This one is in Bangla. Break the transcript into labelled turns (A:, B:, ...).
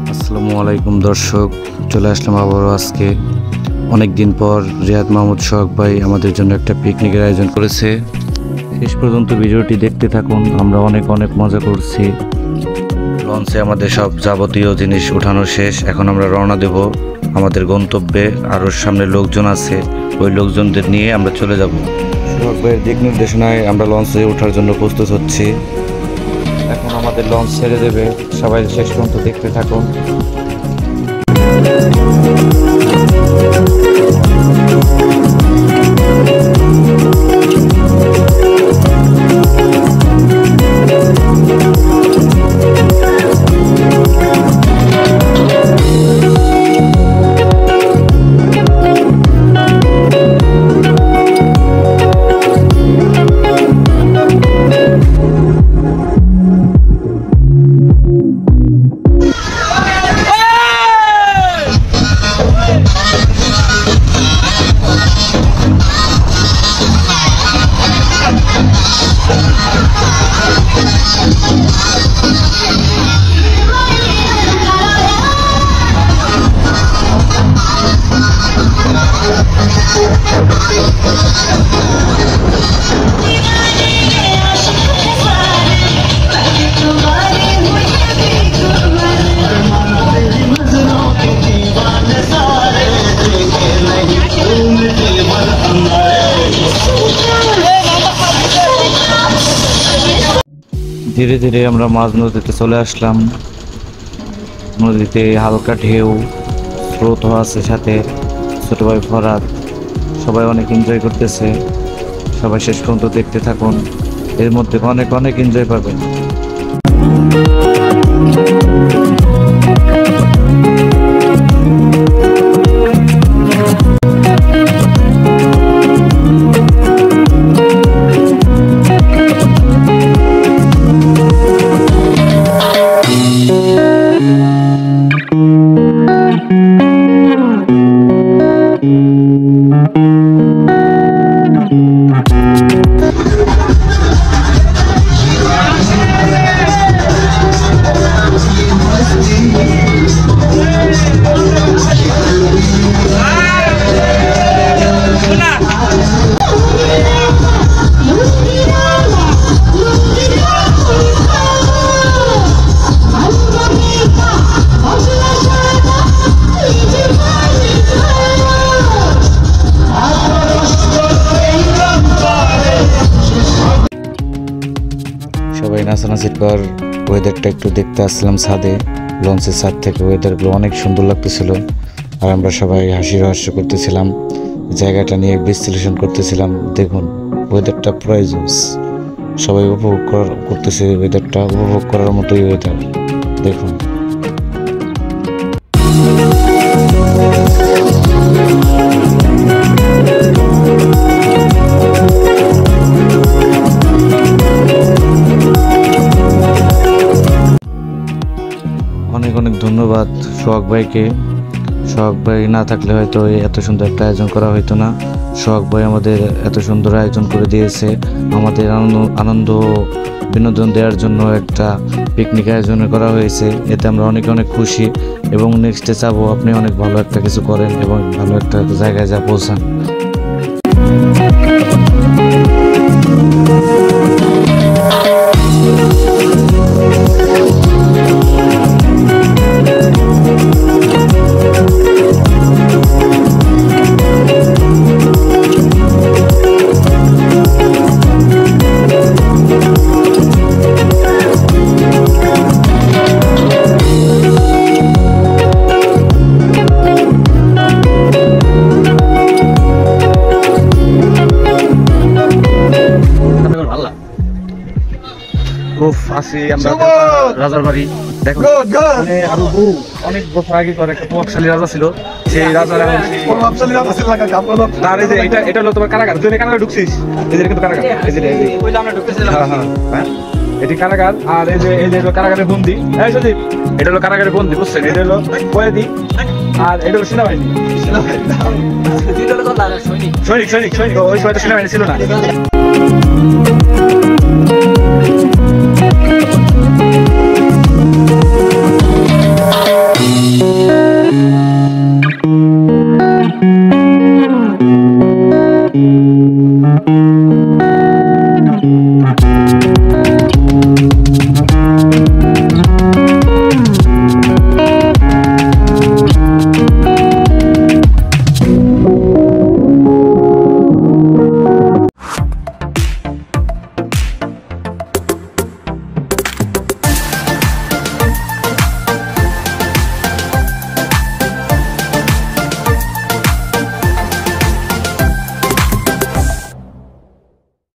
A: আসসালামুয়ালাইকুম দর্শক, চলে আসলাম আবারও আজকে অনেক দিন পর। রিয়াদ মাহমুদ সোহাগ ভাই আমাদের জন্য একটা পিকনিকের আয়োজন করেছে। শেষ পর্যন্ত ভিডিওটি দেখতে থাকুন। আমরা অনেক মজা করছি। লঞ্চে আমাদের সব যাবতীয় জিনিস উঠানো শেষ। এখন আমরা রওনা দেব আমাদের গন্তব্যে। আরও সামনে লোকজন আছে, ওই লোকজনদের নিয়ে আমরা চলে যাব। সোহাগ ভাইয়ের দিক নির্দেশনায় আমরা লঞ্চে ওঠার জন্য প্রস্তুত হচ্ছি। এখন আমাদের লঞ্চ ছেড়ে দেবে, সবাই শেষ পর্যন্ত দেখতে থাকুন। ধীরে ধীরে আমরা মাঝ নদীতে চলে আসলাম। নদীতে হালকা ঢেউ, স্রোত আছে, সাথে ছোট ভাই ফরাদ, সবাই অনেক এনজয় করতেছে। সবাই শেষ পর্যন্ত দেখতে থাকুন, এর মধ্যে অনেক এনজয় পাবেন। সবাই নাচানাচির পর ওয়েদারটা একটু দেখতে আসলাম ছাদে। লঞ্চের ছাদ থেকে ওয়েদারগুলো অনেক সুন্দর লাগতেছিল, আর আমরা সবাই হাসি রহস্য করতেছিলাম, জায়গাটা নিয়ে বিশ্লেষণ করতেছিলাম। দেখুন ওয়েদারটা পুরাই জোস, সবাই উপভোগ করতেছে ওয়েদারটা, উপভোগ করার মতোই ওয়েদার। দেখুন অনেক ধন্যবাদ সোহাগ ভাইকে। সোহাগ ভাই না থাকলে হয়তো এত সুন্দর একটা আয়োজন করা হইতো না। সোহাগ ভাই আমাদের এত সুন্দর আয়োজন করে দিয়েছে। আমাদের আনন্দ বিনোদন দেওয়ার জন্য একটা পিকনিক আয়োজন করা হয়েছে, এতে আমরা অনেক খুশি। এবং নেক্সটে চাবো আপনি অনেক ভালো একটা কিছু করেন এবং ভালো একটা জায়গায় যা পৌঁছান। আছি আমরা রাজার বাড়ি। দেখো আরো অনেক বছর আগে একটা প্রভাবশালী রাজা ছিল, সেই রাজার এটা হলো তোমার কারাগার। তুই কারাগারে ঢুকছিস, এদের কিন্তু কারাগার।
B: এটি কারাগার, আর এই যে হলো কারাগারের বন্দি। এই সজীব, এটা হলো কারাগারের বন্দি, বুঝছেন? এটা হলো কয়েদি, আর এটা হলো সেনাবাহিনী। সৈনিক, ওই সময় তো সেনাবাহিনী ছিল না।